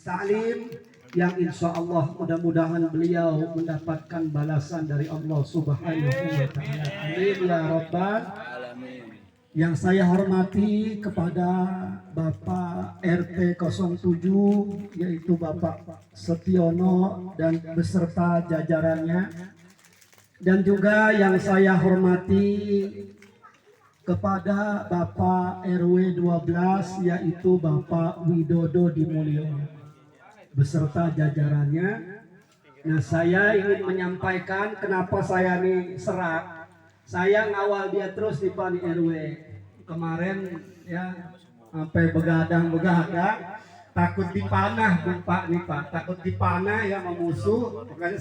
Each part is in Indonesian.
Ta'lim yang insya Allah mudah-mudahan beliau mendapatkan balasan dari Allah Subhanahu wa Ta'ala. Amin ya Rabbal alamin. Yang saya hormati kepada Bapak RT 07 yaitu Bapak Setiono dan beserta jajarannya, dan juga yang saya hormati kepada Bapak RW 12 yaitu Bapak Widodo Dimulyo beserta jajarannya. Nah, saya ingin menyampaikan kenapa saya nih serak. Saya ngawal dia terus di Pak RW kemarin ya, sampai begadang-begadang, takut dipanah Pak nih Pak, takut dipanah ya sama musuh, makanya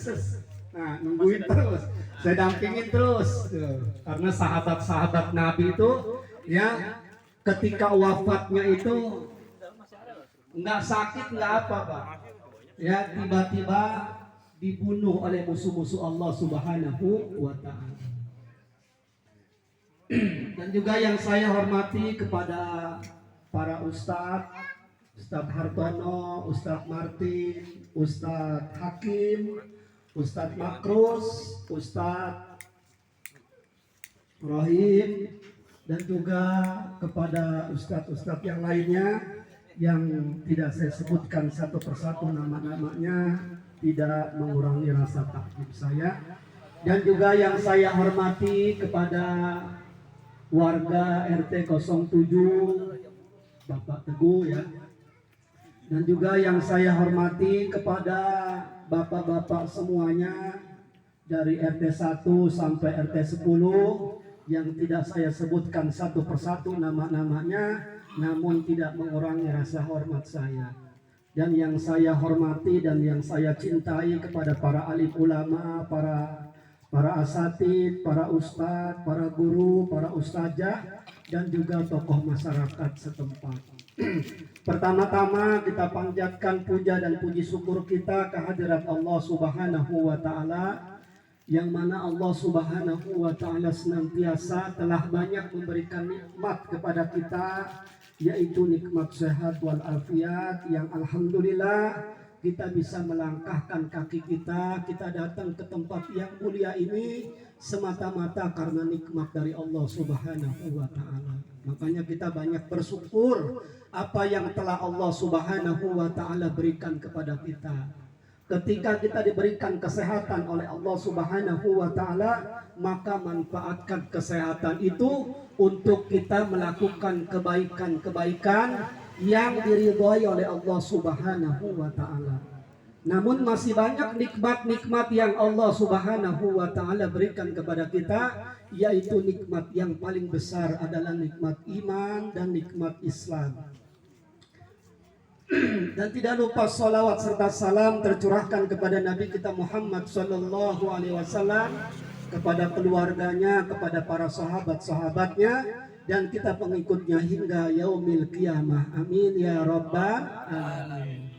nah nungguin terus, saya dampingin terus karena sahabat-sahabat Nabi itu ya ketika wafatnya itu nggak sakit nggak apa Pak, ya tiba-tiba dibunuh oleh musuh-musuh Allah Subhanahu wa Ta'ala. Dan juga yang saya hormati kepada para ustadz, Ustadz Hartono, Ustadz Martin, Ustadz Hakim, Ustadz Makrus, Ustadz Rohim, dan juga kepada ustadz-ustadz yang lainnya yang tidak saya sebutkan satu persatu nama-namanya, tidak mengurangi rasa takjub saya. Dan juga yang saya hormati kepada warga RT 07 Bapak Teguh ya, dan juga yang saya hormati kepada bapak-bapak semuanya dari RT 1 sampai RT 10 yang tidak saya sebutkan satu persatu nama-namanya, namun tidak mengurangi rasa hormat saya. Dan yang saya hormati dan yang saya cintai kepada para alim ulama, para asatid, para ustadz, para guru, para ustazah, dan juga tokoh masyarakat setempat. Pertama-tama kita panjatkan puja dan puji syukur kita kehadirat Allah Subhanahu wa Ta'ala, yang mana Allah Subhanahu wa Ta'ala senantiasa telah banyak memberikan nikmat kepada kita, yaitu nikmat sehat walafiat, yang alhamdulillah kita bisa melangkahkan kaki kita datang ke tempat yang mulia ini semata-mata karena nikmat dari Allah Subhanahu wa Ta'ala. Makanya kita banyak bersyukur apa yang telah Allah Subhanahu wa Ta'ala berikan kepada kita. Ketika kita diberikan kesehatan oleh Allah Subhanahu wa Ta'ala, maka manfaatkan kesehatan itu untuk kita melakukan kebaikan-kebaikan yang diridhoi oleh Allah Subhanahu wa Ta'ala. Namun masih banyak nikmat-nikmat yang Allah Subhanahu wa Ta'ala berikan kepada kita, yaitu nikmat yang paling besar adalah nikmat iman dan nikmat Islam. Dan tidak lupa salawat serta salam tercurahkan kepada Nabi kita Muhammad Sallallahu Alaihi Wasallam, kepada keluarganya, kepada para sahabat-sahabatnya, dan kita pengikutnya hingga yaumil qiyamah. Amin ya rabbal alamin.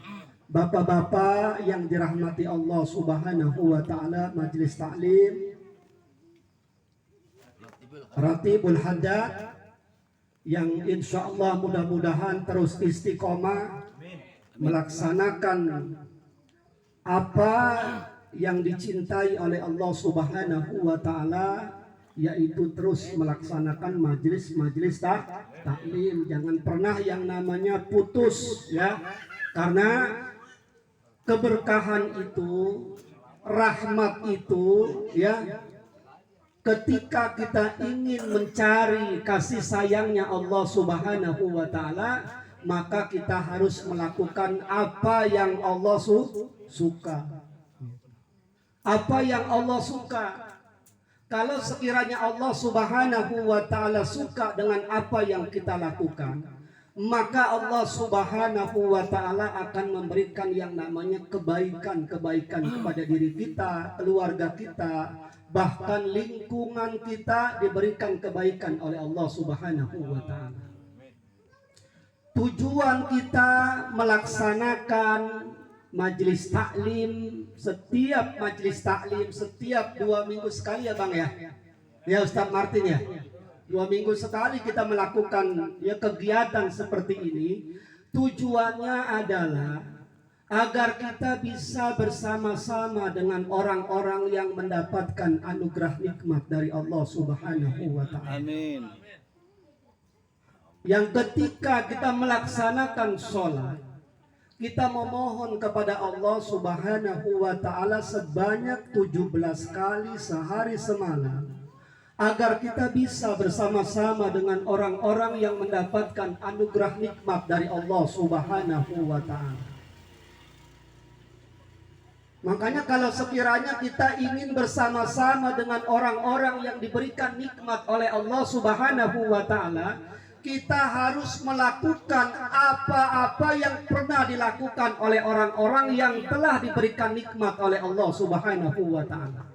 Bapak-bapak yang dirahmati Allah Subhanahu wa Ta'ala, Majelis Ta'lim, Ratibul Haddad, yang insya Allah mudah-mudahan terus istiqomah melaksanakan apa yang dicintai oleh Allah Subhanahu wa Ta'ala, yaitu terus melaksanakan majelis-majelis taklim. Jangan pernah yang namanya putus ya, karena keberkahan itu, rahmat itu ya, ketika kita ingin mencari kasih sayangnya Allah Subhanahu wa Ta'ala, maka kita harus melakukan apa yang Allah suka. Apa yang Allah suka. Kalau sekiranya Allah Subhanahu wa Ta'ala suka dengan apa yang kita lakukan, maka Allah Subhanahu wa Ta'ala akan memberikan yang namanya kebaikan-kebaikan kepada diri kita, keluarga kita, bahkan lingkungan kita diberikan kebaikan oleh Allah Subhanahu wa Ta'ala. Tujuan kita melaksanakan majelis taklim, setiap majelis taklim setiap 2 minggu sekali ya Bang ya. Ya Ustadz Martin ya. 2 minggu sekali kita melakukan ya kegiatan seperti ini. Tujuannya adalah agar kita bisa bersama-sama dengan orang-orang yang mendapatkan anugerah nikmat dari Allah Subhanahu wa taala. Amin. Yang ketika kita melaksanakan sholat, kita memohon kepada Allah Subhanahu wa taala sebanyak 17 kali sehari semalam, agar kita bisa bersama-sama dengan orang-orang yang mendapatkan anugerah nikmat dari Allah Subhanahu wa taala. Makanya kalau sekiranya kita ingin bersama-sama dengan orang-orang yang diberikan nikmat oleh Allah Subhanahu wa taala, kita harus melakukan apa-apa yang pernah dilakukan oleh orang-orang yang telah diberikan nikmat oleh Allah Subhanahu wa taala.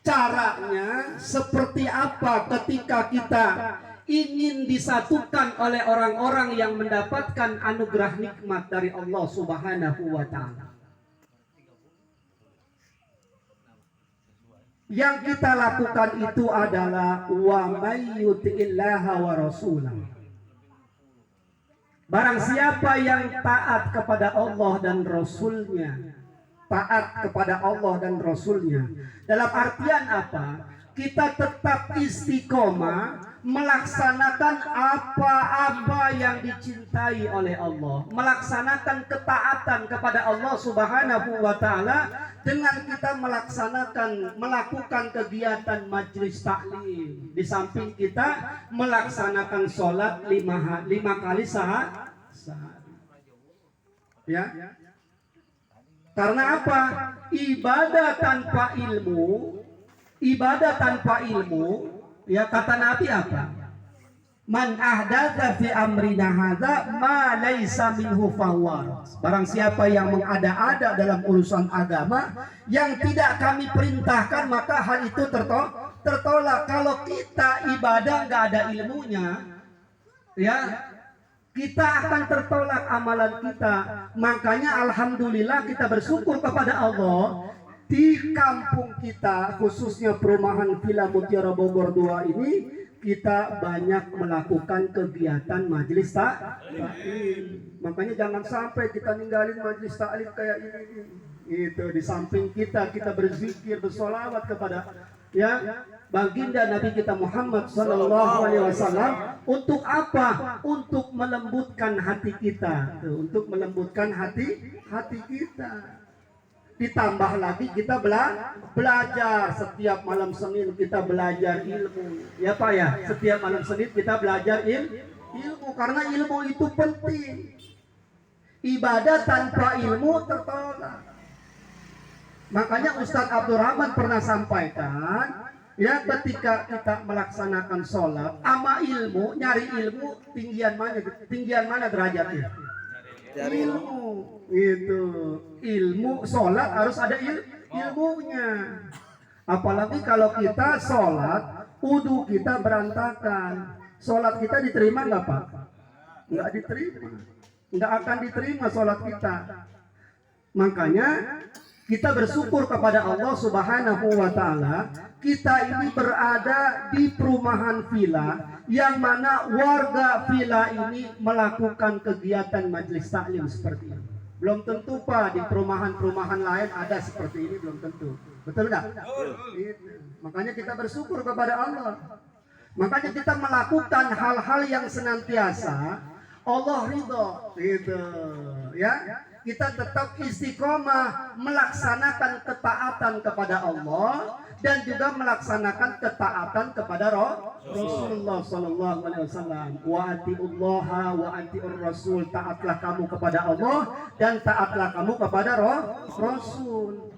Caranya seperti apa ketika kita ingin disatukan oleh orang-orang yang mendapatkan anugerah nikmat dari Allah Subhanahu wa taala? Yang kita lakukan itu adalah wa may yuti'illaha wa rasulah. Barang siapa yang taat kepada Allah dan Rasulnya, taat kepada Allah dan Rasulnya, dalam artian apa? Kita tetap istiqomah melaksanakan apa-apa yang dicintai oleh Allah, melaksanakan ketaatan kepada Allah Subhanahu wa taala dengan kita melakukan kegiatan majelis taklim. Di samping kita melaksanakan sholat lima kali sehari. Ya. Karena apa? Ibadah tanpa ilmu, ya kata Nabi apa? Man ahdatsa fi amrina hadza ma laisa minhu fahuwa. Barang siapa yang mengada-ada dalam urusan agama yang tidak kami perintahkan, maka hal itu tertolak. Kalau kita ibadah nggak ada ilmunya, ya kita akan tertolak amalan kita. Makanya alhamdulillah kita bersyukur kepada Allah. Di kampung kita, khususnya perumahan Villa Mutiara Bogor 2 ini, kita banyak melakukan kegiatan majelis taklim. Makanya jangan sampai kita ninggalin majelis taklim kayak ini. Itu di samping kita berzikir, bersolawat kepada baginda Nabi kita Muhammad Sallallahu Alaihi Wasallam. Untuk apa? Untuk melembutkan hati kita. Untuk melembutkan hati kita. Ditambah lagi kita belajar setiap malam Senin, kita belajar ilmu. Ya Pak ya, setiap malam Senin kita belajar ilmu karena ilmu itu penting. Ibadah tanpa ilmu tertolak. Makanya Ustadz Abdurrahman pernah sampaikan, ya ketika kita melaksanakan sholat, ama ilmu, nyari ilmu, tinggian mana derajatnya? Ilmu. Itu ilmu sholat harus ada ilmunya. Apalagi kalau kita sholat, wudu kita berantakan, sholat kita diterima nggak Pak? Nggak diterima, nggak akan diterima sholat kita. Makanya kita bersyukur kepada Allah Subhanahu wa taala, kita ini berada di perumahan villa yang mana warga villa ini melakukan kegiatan majelis taklim seperti ini. Belum tentu Pak, di perumahan-perumahan lain ada seperti ini, belum tentu. Betul nggak? Makanya kita bersyukur kepada Allah. Makanya kita melakukan hal-hal yang senantiasa Allah ridho, gitu ya. Kita tetap istiqomah melaksanakan ketaatan kepada Allah dan juga melaksanakan ketaatan kepada Rasulullah Sallallahu Alaihi Wasallam. Wa atiullaha wa atiur Rasul, taatlah kamu kepada Allah dan taatlah kamu kepada Rasul.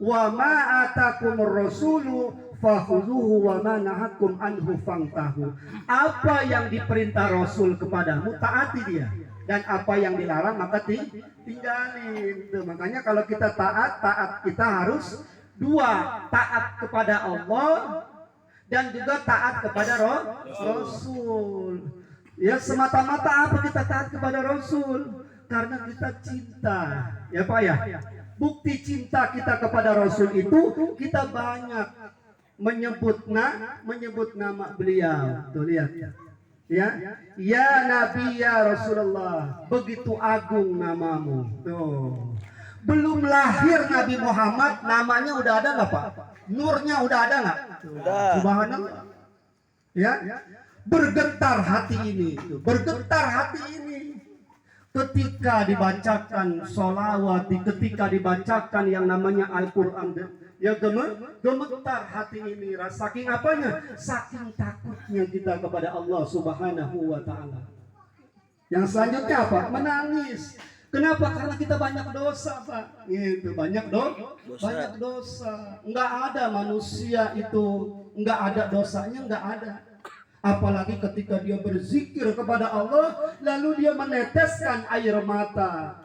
Wa ma atakumur rasulu fakhuzuhu wa ma nahakum anhu fantahu. Apa yang diperintah Rasul kepadamu, taati dia. Dan apa yang dilarang maka tinggalin. Tuh, makanya kalau kita taat kita harus dua, taat kepada Allah dan juga taat kepada Rasul. Ya semata-mata apa kita taat kepada Rasul? Karena kita cinta. Ya Pak ya. Bukti cinta kita kepada Rasul itu kita banyak menyebut nama beliau. Tuh lihat ya. Ya Nabi ya Rasulullah, begitu agung namamu. Tuh. Belum lahir Nabi Muhammad, namanya udah ada nggak Pak? Nurnya udah ada nggak? Subhanallah. Ya, bergetar hati ini, bergetar hati ini. Ketika dibacakan sholawat, ketika dibacakan yang namanya Al-Quran, ya gemetar hati ini. Saking apanya? Saking takutnya kita kepada Allah Subhanahu wa Ta'ala. Yang selanjutnya apa? Menangis. Kenapa? Karena kita banyak dosa, Pak. Gitu, banyak dosa. Enggak ada manusia itu enggak ada dosanya, enggak ada. Apalagi ketika dia berzikir kepada Allah, lalu dia meneteskan air mata.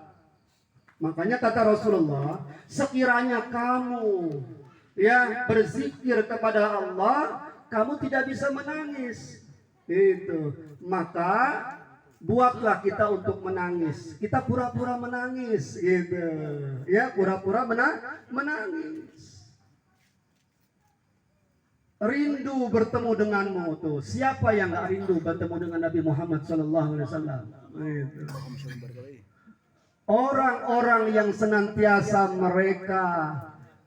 Makanya kata Rasulullah, sekiranya kamu berzikir kepada Allah, kamu tidak bisa menangis. Itu. Maka buatlah kita untuk menangis. Kita pura-pura menangis, gitu. Ya, pura-pura menangis. Rindu bertemu denganmu tuh. Siapa yang gak rindu bertemu dengan Nabi Muhammad SAW? Orang-orang yang senantiasa mereka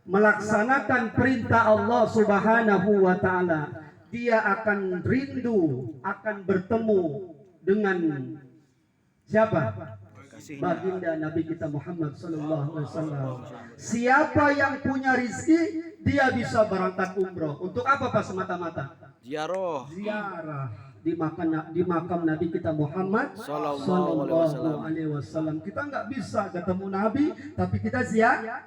melaksanakan perintah Allah Subhanahu wa Ta'ala, dia akan rindu, akan bertemu dengan siapa? Baginda Nabi kita Muhammad SAW. Siapa yang punya rizki, dia bisa berangkat umroh. Untuk apa Pak semata-mata? Ziarah di makam Nabi kita Muhammad Sallallahu Alaihi Wasallam. Kita nggak bisa ketemu Nabi, tapi kita ziarah.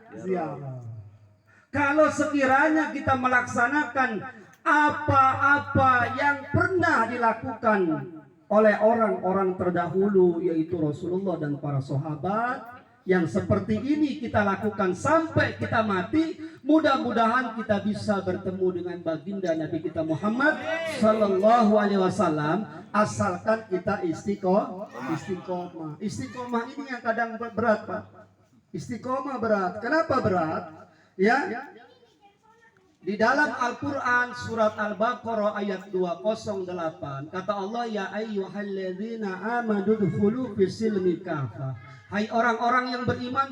Kalau sekiranya kita melaksanakan apa-apa yang pernah dilakukan oleh orang-orang terdahulu, yaitu Rasulullah dan para sahabat, yang seperti ini kita lakukan sampai kita mati, mudah-mudahan kita bisa bertemu dengan baginda Nabi kita Muhammad Sallallahu Alaihi Wasallam, asalkan kita istiqomah. Istiqomah ini yang kadang berat Pak. Istiqomah berat. Kenapa berat? Ya. Di dalam Al-Quran surat Al-Baqarah ayat 208 kata Allah, ya ayyuhalladzina amanu dkhulu fis-silmi kafah. Hai orang-orang yang beriman,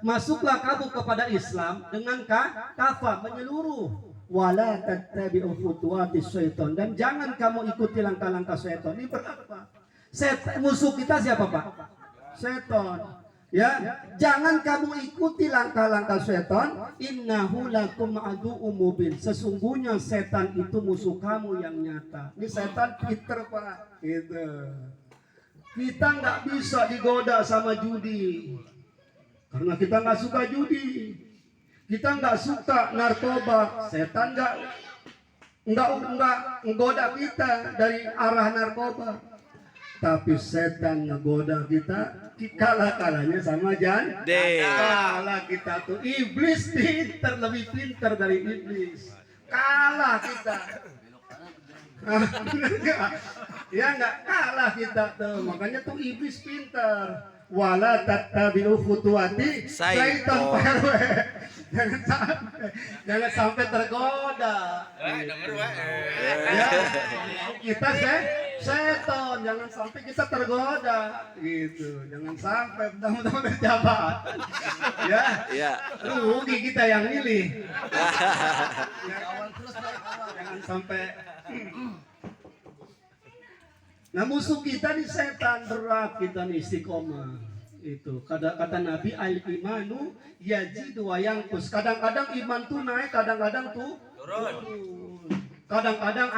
masuklah kamu kepada Islam dengan kafah, menyeluruh. Wala tattabi'u khutuwatis syaitan, dan jangan kamu ikuti langkah-langkah syaitan. Ini berapa? Musuh kita siapa Pak? Syaitan. Ya, jangan kamu ikuti langkah-langkah setan. Innahu lakum aduwwum mubin. Sesungguhnya setan itu musuh kamu yang nyata. Ini setan pinter Pak. Gitu. Kita nggak bisa digoda sama judi, karena kita nggak suka judi. Kita nggak suka narkoba. Setan nggak menggoda kita dari arah narkoba. Tapi setan ngegoda kita kalah-kalahnya sama kalah kita tuh. Iblis lebih pintar dari iblis. Kalah kita. Ya nggak kalah kita tuh. Makanya tuh iblis pintar. Wala tattabi'u khutuwati syaitan. Jangan sampai tergoda. Ya, kita setan, jangan sampai kita tergoda gitu. Jangan sampai mudah-mudahan berjabat. Ya. Rugi kita yang milih. Jangan sampai. Nah, musuh kita di setan, berat kita nih istiqomah. Itu kata Nabi, al-imanu yazidu wa yanqus. Kadang-kadang iman tuh naik, kadang-kadang tuh turun. Kadang-kadang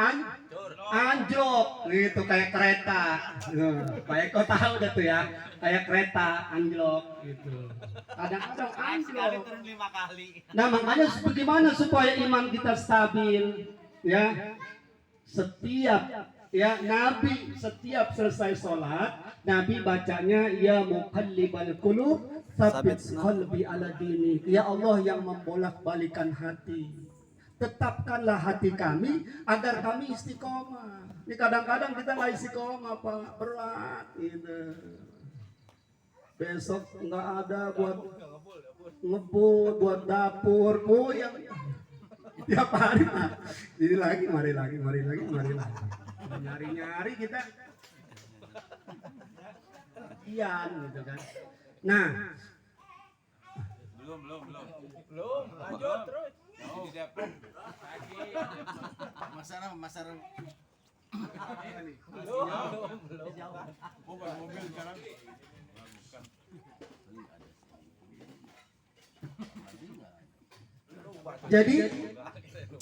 anjlok gitu, kayak kereta. Kayak kau tahu dah tuh ya, kayak kereta anjlok gitu. Kadang-kadang anjlok. Nah, makanya bagaimana supaya iman kita stabil? Ya, Nabi setiap selesai sholat, Nabi bacanya, ya muqallibal qulub tsabbit qalbi ala dinik. Ya Allah yang membolak-balikan hati, tetapkanlah hati kami agar kami istiqomah. Ini kadang-kadang kita nggak istiqomah Pak, berat gitu. Besok nggak ada buat ngebul, buat dapur, goyang tiap hari. Jadi mari lagi. nyari-nyari kita ian gitu kan. Nah, belum lanjut terus. Masalah belum mobil sekarang. jadi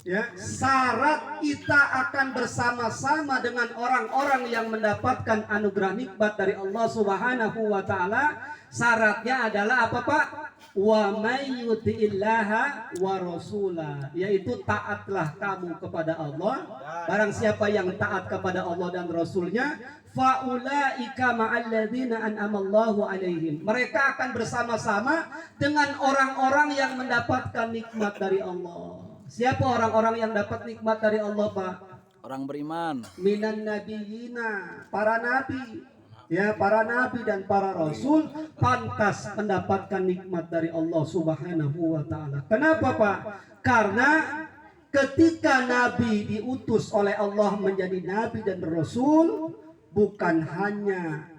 ya, syarat kita akan bersama-sama dengan orang-orang yang mendapatkan anugerah nikmat dari Allah Subhanahu wa taala, syaratnya adalah apa, Pak? Wa may yuti'illaha wa rasulah, yaitu taatlah kamu kepada Allah. Barang siapa yang taat kepada Allah dan Rasulnya, faulaika ma'alladzina an'amallahu alaihim, mereka akan bersama-sama dengan orang-orang yang mendapatkan nikmat dari Allah. Siapa orang-orang yang dapat nikmat dari Allah, Pak? Orang beriman. Minan nabiyina, para nabi. Ya, para nabi dan para rasul pantas mendapatkan nikmat dari Allah Subhanahu wa taala. Kenapa, Pak? Karena ketika nabi diutus oleh Allah menjadi nabi dan rasul, bukan hanya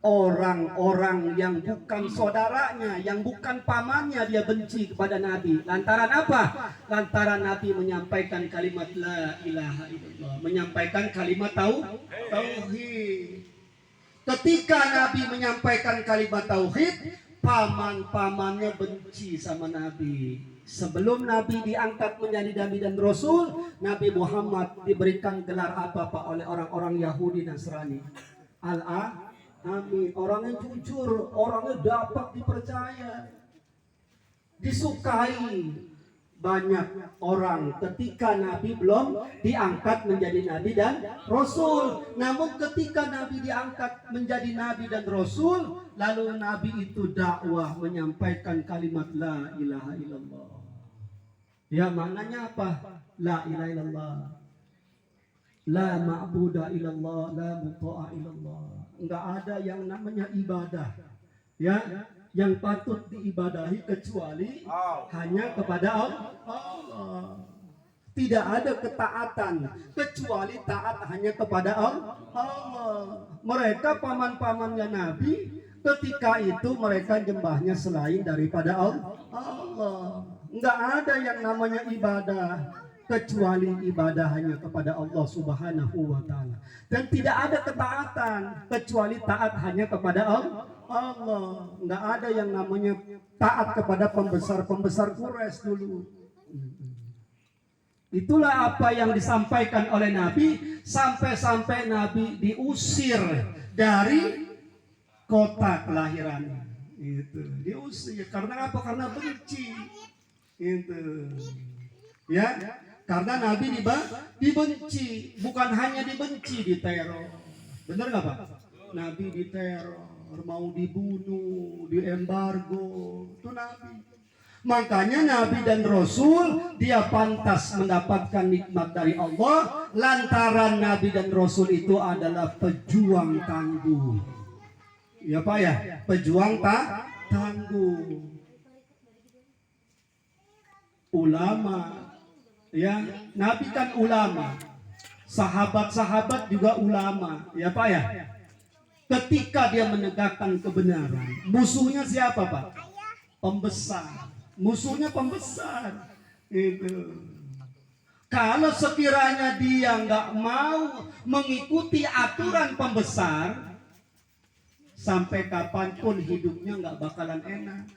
orang-orang yang bukan saudaranya, yang bukan pamannya dia benci kepada Nabi. Lantaran apa? Lantaran Nabi menyampaikan kalimat la ilaha illallah, menyampaikan kalimat tauhid. Ketika Nabi menyampaikan kalimat tauhid, paman-pamannya benci sama Nabi. Sebelum Nabi diangkat menjadi Nabi dan Rasul, Nabi Muhammad diberikan gelar apa, Pak, oleh orang-orang Yahudi Nasrani? Amin. Orang yang jujur, orangnya dapat dipercaya, disukai banyak orang ketika Nabi belum diangkat menjadi Nabi dan Rasul. Namun ketika Nabi diangkat menjadi Nabi dan Rasul, lalu Nabi itu dakwah menyampaikan kalimat la ilaha illallah. Ya, maknanya apa? La ilaha illallah, la ma'budu illallah, la muta'a illallah. Enggak ada yang namanya ibadah, ya, yang patut diibadahi kecuali hanya kepada Allah. Tidak ada ketaatan kecuali taat hanya kepada Allah. Mereka paman-pamannya Nabi, ketika itu mereka nyembahnya selain daripada Allah. Enggak ada yang namanya ibadah kecuali ibadah hanya kepada Allah Subhanahu wa taala. Dan tidak ada ketaatan kecuali taat hanya kepada Allah. Enggak ada yang namanya taat kepada pembesar-pembesar Quraisy dulu. Itulah apa yang disampaikan oleh Nabi, sampai-sampai Nabi diusir dari kota kelahirannya. Itu diusir karena apa? Karena benci. Itu. Ya, karena Nabi dibenci, bukan hanya dibenci, diteror. Benar nggak, Pak? Nabi diteror, mau dibunuh, diembargo, itu Nabi. Makanya Nabi dan Rasul dia pantas mendapatkan nikmat dari Allah lantaran Nabi dan Rasul itu adalah pejuang tangguh. Ya, Pak, ya, pejuang tangguh. Ulama. Ya, Nabi kan ulama, sahabat-sahabat juga ulama, ya, Pak, ya. Ketika dia menegakkan kebenaran, musuhnya siapa, Pak? Pembesar. Musuhnya pembesar. Itu. Kalau sekiranya dia nggak mau mengikuti aturan pembesar, sampai kapanpun hidupnya nggak bakalan enak.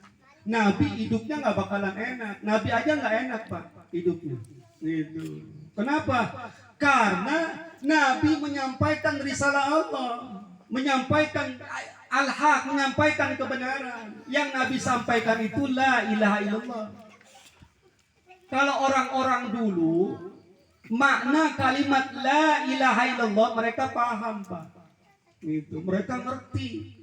Nabi hidupnya nggak bakalan enak. Nabi aja nggak enak, Pak, hidupnya. Gitu. Kenapa? Karena Nabi menyampaikan risalah Allah, menyampaikan al-haq, menyampaikan kebenaran. Yang Nabi sampaikan itu la ilaha illallah. Kalau orang-orang dulu makna kalimat la ilaha illallah mereka paham, Pak. Gitu. Mereka ngerti.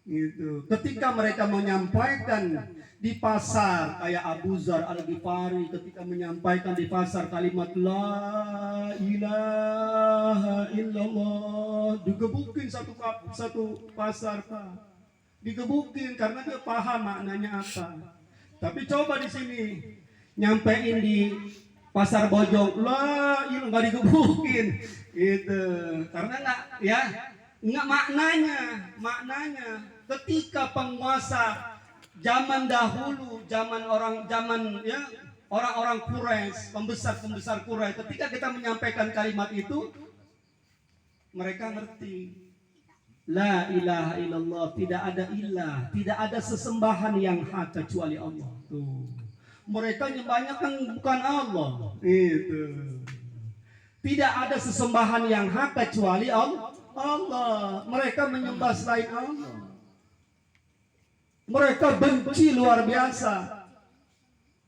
Gitu. Ketika mereka menyampaikan di pasar kayak Abu Dzar Al-Ghifari ketika menyampaikan di pasar kalimat la ilaha illallah, digebukin satu pasar, Pak. Digebukin karena dia paham maknanya apa. Tapi coba di sini nyampein di Pasar Bojong, lah ini nggak digebukin, itu karena nggak maknanya. Ketika penguasa zaman dahulu, orang-orang Quraisy, pembesar Quraisy, ketika kita menyampaikan kalimat itu, mereka ngerti. La ilaha illallah, tidak ada ilah, tidak ada sesembahan yang hak kecuali Allah. Tuh. Mereka nyembahnya kan bukan Allah. Itu. Tidak ada sesembahan yang hak kecuali Allah. Mereka menyembah selain Allah. Mereka benci luar biasa.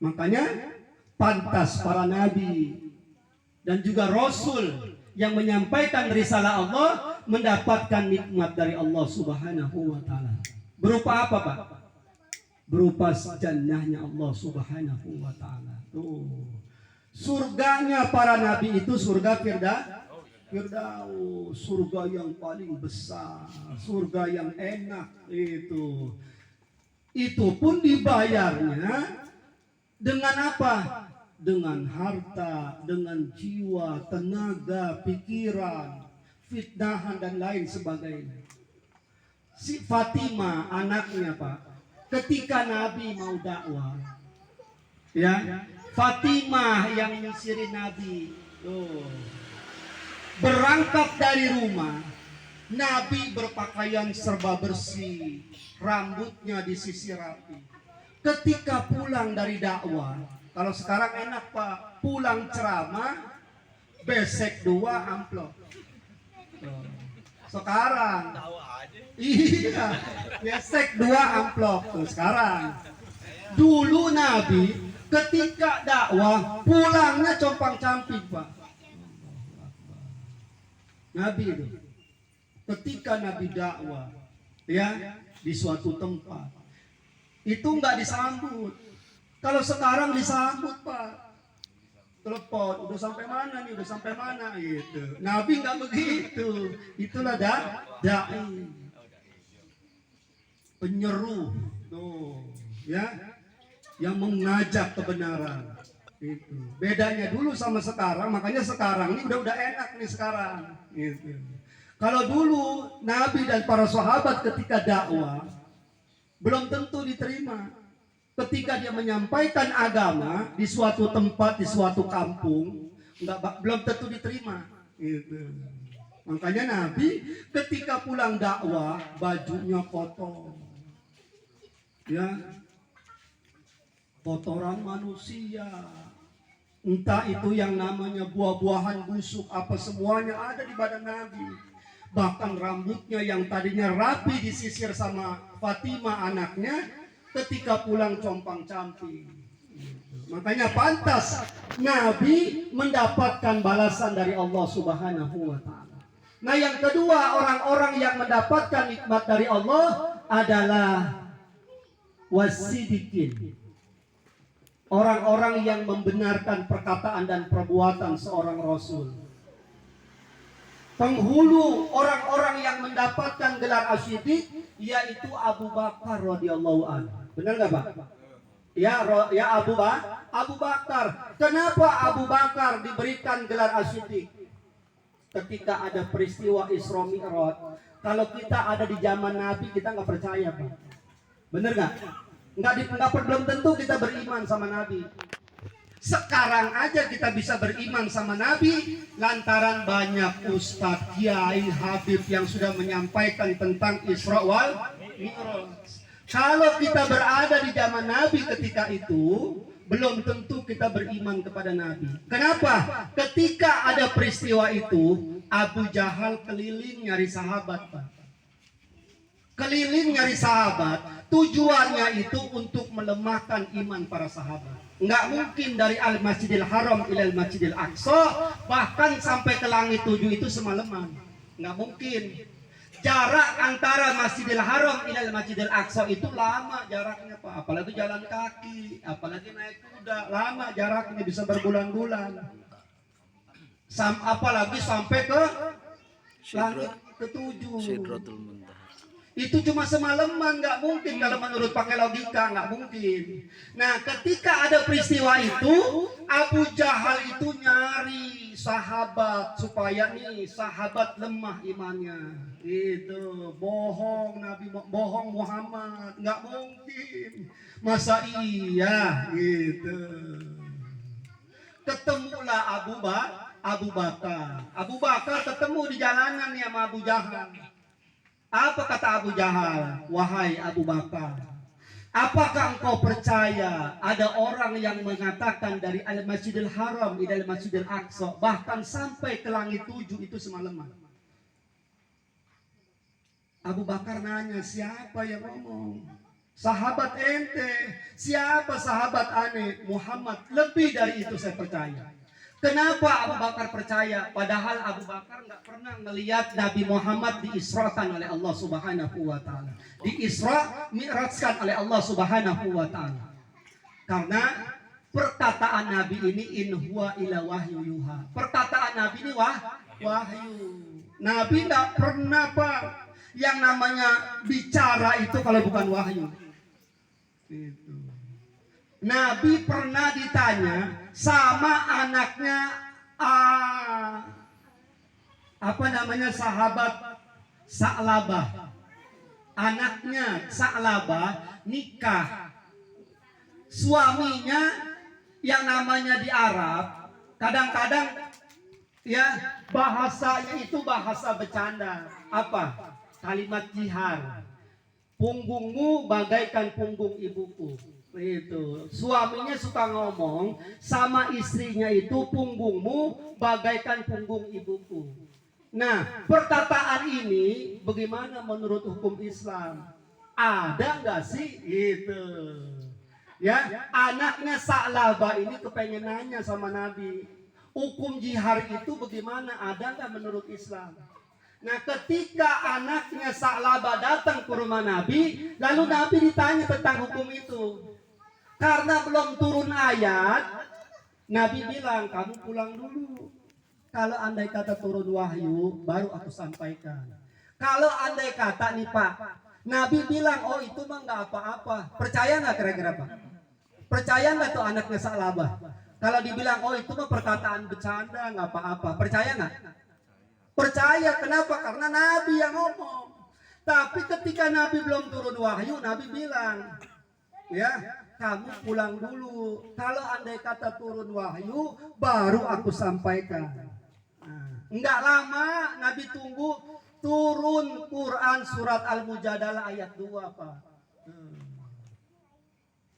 Makanya pantas para nabi dan juga rasul yang menyampaikan risalah Allah mendapatkan nikmat dari Allah Subhanahu wa taala. Berupa apa, Pak? Berupa jannahnya Allah Subhanahu wa taala. Tuh. Surganya para nabi itu surga Firdaus, surga yang paling besar, surga yang enak itu. Itu pun dibayarnya dengan apa? Dengan harta, dengan jiwa, tenaga, pikiran, fitnahan dan lain sebagainya. Si Fatimah anaknya, Pak, ketika Nabi mau dakwah, ya, Fatimah yang nyisirin Nabi, berangkat dari rumah, Nabi berpakaian serba bersih, rambutnya disisir rapi. Ketika pulang dari dakwah, kalau sekarang enak, Pak, pulang ceramah, besek 2 amplop. Sekarang, iya, besek 2 amplop tuh sekarang. Dulu Nabi ketika dakwah pulangnya compang-camping, Pak. Nabi itu, ketika Nabi dakwah, ya, di suatu tempat, itu nggak disambut. Kalau sekarang disambut, Pak. Telepon, udah sampai mana nih? Udah sampai mana? Gitu. Nabi nggak begitu. Itulah dai, penyeru, tuh, ya, yang mengajak kebenaran. Itu. Bedanya dulu sama sekarang, makanya sekarang ini udah enak nih sekarang. Gitu. Kalau dulu Nabi dan para sahabat ketika dakwah belum tentu diterima. Ketika dia menyampaikan agama di suatu tempat, di suatu kampung, belum tentu diterima. Gitu. Makanya Nabi ketika pulang dakwah bajunya kotor, ya, kotoran manusia, entah itu yang namanya buah-buahan busuk, apa semuanya ada di badan Nabi. Bahkan rambutnya yang tadinya rapi disisir sama Fatimah anaknya, ketika pulang compang-camping. Makanya pantas Nabi mendapatkan balasan dari Allah Subhanahu wa taala. Nah, yang kedua, orang-orang yang mendapatkan nikmat dari Allah adalah wasidikin. Orang-orang yang membenarkan perkataan dan perbuatan seorang rasul. Penghulu orang-orang yang mendapatkan gelar asyidik yaitu Abu Bakar radhiyallahu anhu. Benar nggak, Pak? Ya Abu Bakar. Kenapa Abu Bakar diberikan gelar asyidik? Ketika ada peristiwa Isra Mi'raj, kalau kita ada di zaman Nabi kita nggak percaya, Pak. Benar nggak? Belum tentu kita beriman sama Nabi. Sekarang aja kita bisa beriman sama Nabi lantaran banyak ustadz, kiai, habib yang sudah menyampaikan tentang Isra wal Mi'raj. Kalau kita berada di zaman Nabi ketika itu, belum tentu kita beriman kepada Nabi. Kenapa? Ketika ada peristiwa itu, Abu Jahal keliling nyari sahabat, Pak. Keliling nyari sahabat, tujuannya itu untuk melemahkan iman para sahabat. Nggak mungkin dari Al-Masjidil Haram ila Al-Masjidil Aqsa, bahkan sampai ke langit 7 itu semalaman. Nggak mungkin. Jarak antara Masjidil Haram ila Masjidil Aqsa itu lama jaraknya, Pak. Apalagi jalan kaki, apalagi naik kuda, lama jaraknya, bisa berbulan-bulan. Apalagi sampai ke langit ke-7. Itu cuma semalaman, nggak mungkin kalau menurut pakai logika, nggak mungkin. Nah, ketika ada peristiwa itu, Abu Jahal itu nyari sahabat supaya nih sahabat lemah imannya. Itu bohong bohong Muhammad, nggak mungkin. Masa iya gitu. Ketemulah Abu Bakar. Abu Bakar ketemu di jalanan nih sama Abu Jahal. Apa kata Abu Jahal? Wahai Abu Bakar, apakah engkau percaya ada orang yang mengatakan dari Al-Masjidil Haram ila Al-Masjidil Aqsa bahkan sampai ke langit 7 itu semalaman? Abu Bakar nanya, siapa yang ngomong? Sahabat ente. Siapa sahabat aneh? Muhammad. Lebih dari itu saya percaya. Kenapa Abu Bakar percaya? Padahal Abu Bakar nggak pernah melihat Nabi Muhammad diisrakan oleh Allah Subhanahu wa Ta'ala. Diisra, mi'rajkan oleh Allah Subhanahu wa Ta'ala. Karena perkataan Nabi ini in huwa ila wahyu yuha. Perkataan Nabi ini wahyu. Nabi nggak pernah Pak yang namanya bicara itu kalau bukan wahyu. Itu. Nabi pernah ditanya sama anaknya apa namanya sahabat Sa'labah. Anaknya Sa'labah nikah. Suaminya yang namanya di Arab kadang-kadang ya bahasanya itu bahasa bercanda. Apa? Kalimat jihar. Punggungmu bagaikan punggung ibuku. Itu suaminya suka ngomong sama istrinya itu, punggungmu bagaikan punggung ibuku. Nah, perkataan ini bagaimana menurut hukum Islam? Ada nggak sih itu? Ya, anaknya Sa'labah ini kepengen nanya sama Nabi, hukum jihar itu bagaimana? Ada nggak menurut Islam? Nah, ketika anaknya Sa'labah datang ke rumah Nabi, lalu Nabi ditanya tentang hukum itu. Karena belum turun ayat, Nabi bilang, kamu pulang dulu. Kalau andai kata turun wahyu, baru aku sampaikan. Kalau andai kata nih Pak, Nabi bilang, oh itu mah nggak apa-apa. Percaya nggak kira-kira Pak? Percaya nggak tuh anaknya Sa'labah? Kalau dibilang, oh itu mah perkataan bercanda, nggak apa-apa. Percaya nggak? Percaya. Kenapa? Karena Nabi yang ngomong. Tapi ketika Nabi belum turun wahyu, Nabi bilang, ya, kamu pulang dulu. Kalau andai kata turun wahyu, baru aku sampaikan. Nah, enggak lama Nabi tunggu turun Quran surat Al-Mujadalah ayat 2 Pak.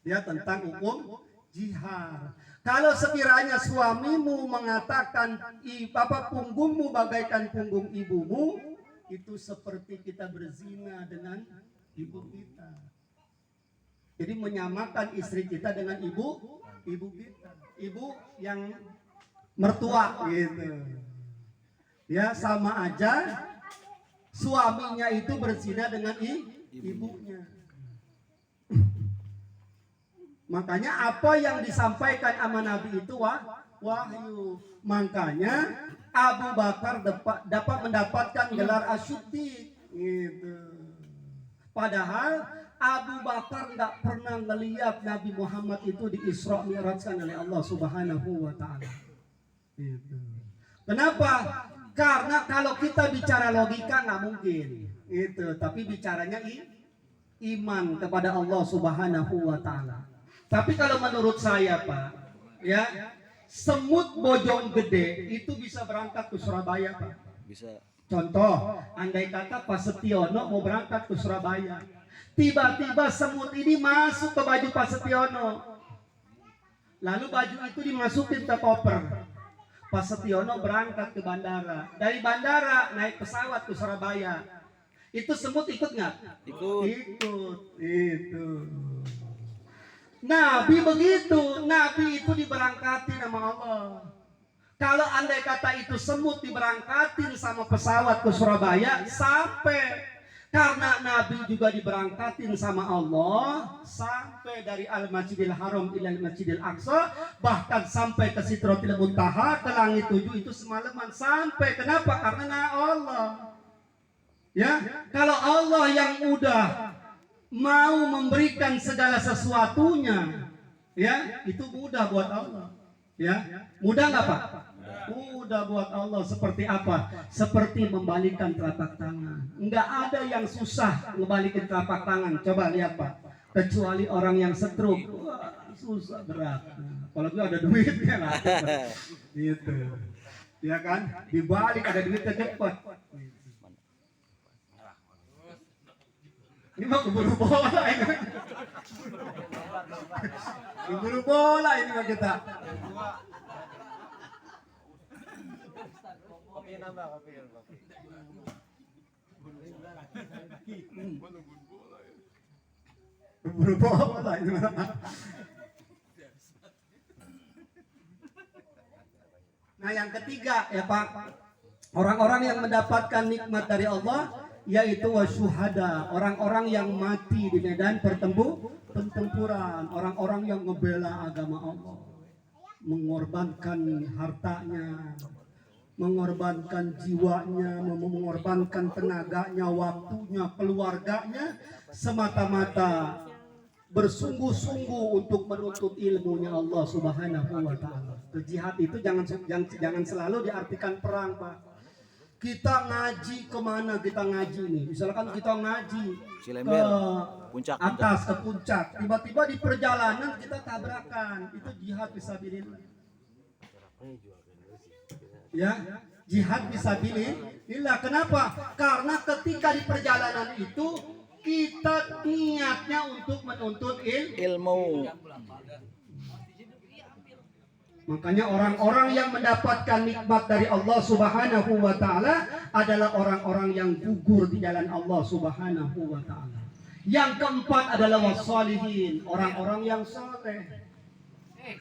Ya, tentang hukum jihar. Kalau sekiranya suamimu mengatakan punggungmu bagaikan punggung ibumu, itu seperti kita berzina dengan ibu kita. Jadi menyamakan istri kita dengan ibu kita, ibu yang mertua gitu. Ya, sama aja suaminya itu berzina dengan ibunya. Makanya apa yang disampaikan sama Nabi itu wahyu. Makanya Abu Bakar dapat mendapatkan gelar Asyiddiq gitu. Padahal Abu Bakar nggak pernah melihat Nabi Muhammad itu di Isra Mi'rajkan oleh Allah Subhanahu wa Ta'ala. Gitu. Kenapa? Karena kalau kita bicara logika nggak mungkin. Itu, tapi bicaranya iman kepada Allah Subhanahu wa Ta'ala. Tapi kalau menurut saya Pak, ya, semut bojong gede itu bisa berangkat ke Surabaya Pak. Bisa. Contoh, andai kata Pak Setiono mau berangkat ke Surabaya, tiba-tiba semut ini masuk ke baju Pak Setiono, lalu baju itu dimasukin ke koper. Pak Setiono berangkat ke bandara, dari bandara naik pesawat ke Surabaya. Itu semut ikut nggak? Ikut. Itu. Nabi begitu, Nabi itu diberangkatin sama Allah. Kalau andai kata itu semut diberangkatin sama pesawat ke Surabaya, sampai. Karena Nabi juga diberangkatin sama Allah, sampai dari Al-Masjidil Haram ila Al-Masjidil Aqsa, bahkan sampai ke Sidratil Muntaha, ke langit 7 itu semalaman. Sampai, kenapa? Karena Allah. Ya, kalau Allah yang udah mau memberikan segala sesuatunya, ya itu mudah buat Allah. Ya, mudah nggak Pak? Mudah buat Allah. Seperti apa? Seperti membalikan telapak tangan. Enggak ada yang susah membalikan telapak tangan. Coba lihat Pak. Kecuali orang yang stroke. Wah, susah berat. Apalagi ada duitnya lah. Gitu. Ya kan? Dibalik ada duitnya cepat. Ini mah keburu bola ini. Keburu bola ini mah kita. Kopi nambah, kopi. Keburu bola ini mah. Nah yang ketiga ya Pak, orang-orang yang mendapatkan nikmat dari Allah yaitu wasyuhada, orang-orang yang mati di medan pertempuran, orang-orang yang ngebela agama Allah, mengorbankan hartanya, mengorbankan jiwanya, mengorbankan tenaganya, waktunya, keluarganya, semata-mata bersungguh-sungguh untuk menuntut ilmunya Allah Subhanahu wa taala. Jihad itu jangan selalu diartikan perang, Pak. Kita ngaji kemana kita ngaji nih? Misalkan kita ngaji ke atas ke puncak, tiba-tiba di perjalanan kita tabrakan, itu jihad fisabilillah. Ya, jihad fisabilillah. Kenapa? Karena ketika di perjalanan itu kita niatnya untuk menuntut ilmu. Makanya orang-orang yang mendapatkan nikmat dari Allah Subhanahu wa taala adalah orang-orang yang gugur di jalan Allah Subhanahu wa taala. Yang keempat adalah wassalihin, orang-orang yang saleh.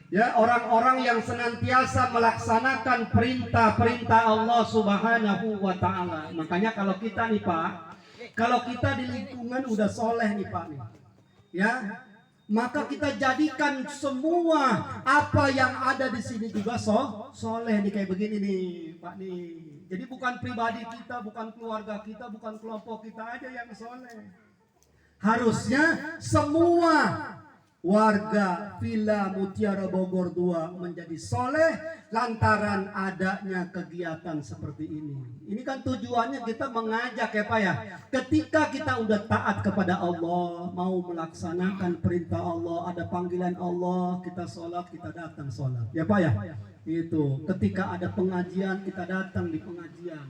Ya, orang-orang yang senantiasa melaksanakan perintah-perintah Allah Subhanahu wa taala. Makanya kalau kita nih Pak, kalau kita di lingkungan udah soleh nih Pak nih, ya, maka kita jadikan semua apa yang ada di sini juga soleh nih kayak begini nih Pak nih. Jadi bukan pribadi kita, bukan keluarga kita, bukan kelompok kita aja yang soleh. Harusnya semua warga Villa Mutiara Bogor 2 menjadi soleh lantaran adanya kegiatan seperti ini. Ini kan tujuannya kita mengajak ya Pak ya. Ketika kita udah taat kepada Allah, mau melaksanakan perintah Allah, ada panggilan Allah, kita sholat, kita datang sholat. Ya Pak ya. Itu. Ketika ada pengajian, kita datang di pengajian.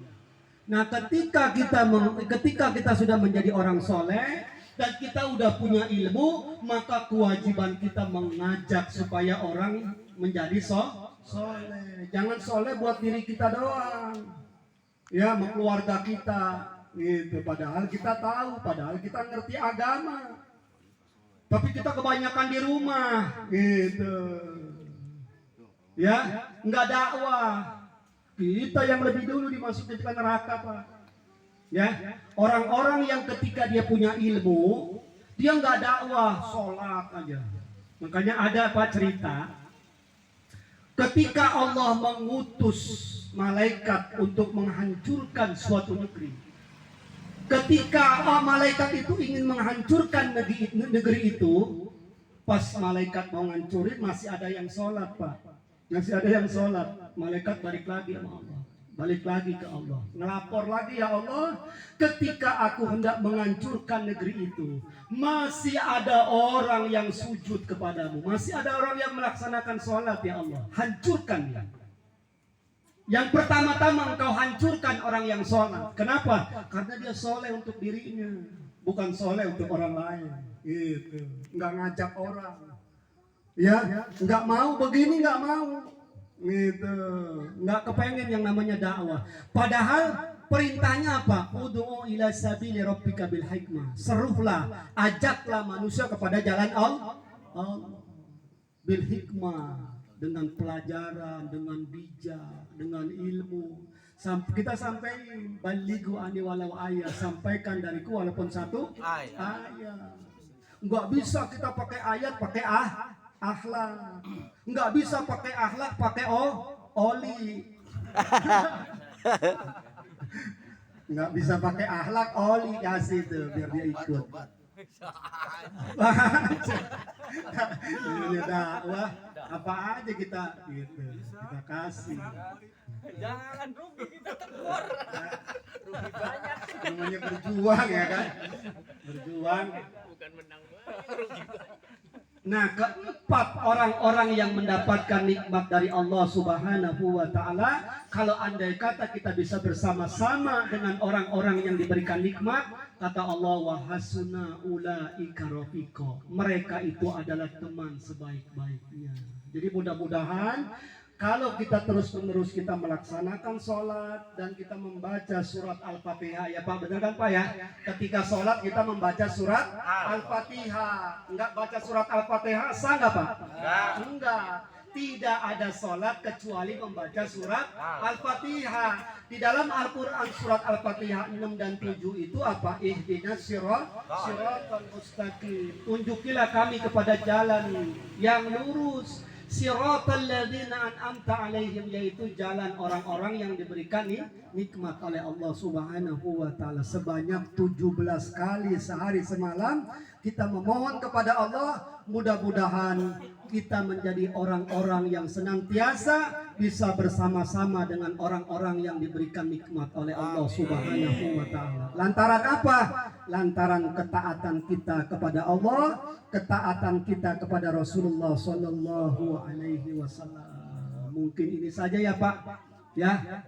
Nah ketika kita sudah menjadi orang soleh dan kita udah punya ilmu, maka kewajiban kita mengajak supaya orang menjadi soleh. Jangan soleh buat diri kita doang, ya, keluarga kita, gitu. Padahal kita tahu, padahal kita ngerti agama, tapi kita kebanyakan di rumah, gitu. Ya, nggak dakwah. Kita yang lebih dulu dimasukin ke neraka Pak. Ya, orang-orang yang ketika dia punya ilmu, dia nggak dakwah, sholat aja. Makanya ada Pak cerita, ketika Allah mengutus malaikat untuk menghancurkan suatu negeri. Ketika malaikat itu ingin menghancurkan negeri itu, pas malaikat mau ngancurin masih ada yang sholat Pak, masih ada yang sholat. Malaikat balik lagi sama Allah. Balik lagi ke Allah, ngelapor lagi, ya Allah, ketika aku hendak menghancurkan negeri itu, masih ada orang yang sujud kepadamu, masih ada orang yang melaksanakan sholat, ya Allah, hancurkan dia. Yang pertama-tama engkau hancurkan orang yang sholat. Kenapa? Karena dia soleh untuk dirinya, bukan soleh untuk orang lain. Gitu. Nggak ngajak orang, ya, nggak mau begini, nggak mau. Gitu, nggak kepengen yang namanya dakwah. Padahal perintahnya apa? Ud'u ila sabili rabbika bil hikmah. Serulah, ajaklah manusia kepada jalan Allah. Bil hikmah, dengan pelajaran, dengan bijak, dengan ilmu. Kita sampaikan balighu ani walau ayat, sampaikan dariku walaupun satu ayat. Nggak bisa kita pakai ayat, pakai akhlak. Nggak bisa pakai akhlak, pakai oli. nggak bisa pakai akhlak, oli kasih tuh biar dia ikut. Ini dakwah apa aja kita gitu, kita kasih. Jangan rugi kita tekor. Rugi banyak. Namanya berjuang ya kan, berjuang. Bukan menang banyak, rugi banyak. Nah, keempat orang-orang yang mendapatkan nikmat dari Allah Subhanahu wa Ta'ala, kalau andai kata kita bisa bersama-sama dengan orang-orang yang diberikan nikmat, kata Allah, wa hasuna ulaika rafiqa, mereka itu adalah teman sebaik-baiknya. Jadi mudah-mudahan kalau kita terus-menerus kita melaksanakan sholat dan kita membaca surat Al-Fatihah, ya Pak, benar kan Pak ya? Ketika sholat kita membaca surat Al-Fatihah. Enggak baca surat Al-Fatihah, sah nggak Pak? Enggak. Tidak ada sholat kecuali membaca surat Al-Fatihah. Di dalam Al-Quran surat Al-Fatihah 6 dan 7 itu apa? Ihdinas siratal mustaqim. Tunjukilah kami kepada jalan yang lurus. Siratal ladzina an'amta alaihim, yaitu jalan orang-orang yang diberikan nikmat oleh Allah Subhanahu wa Ta'ala. Sebanyak 17 kali sehari semalam kita memohon kepada Allah, mudah-mudahan kita menjadi orang-orang yang senantiasa bisa bersama-sama dengan orang-orang yang diberikan nikmat oleh Allah Subhanahu wa Ta'ala. Lantaran apa? Lantaran ketaatan kita kepada Allah, ketaatan kita kepada Rasulullah Sallallahu Alaihi Wasallam. Mungkin ini saja ya Pak, ya,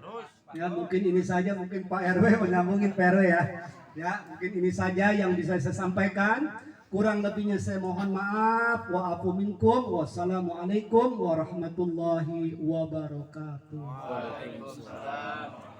ya mungkin ini saja, mungkin Pak RW menyambungin Pak RW ya, ya mungkin ini saja yang bisa saya sampaikan. Kurang lebihnya saya mohon maaf. Wa'afu minkum. Wassalamualaikum warahmatullahi wabarakatuh. Waalaikumsalam.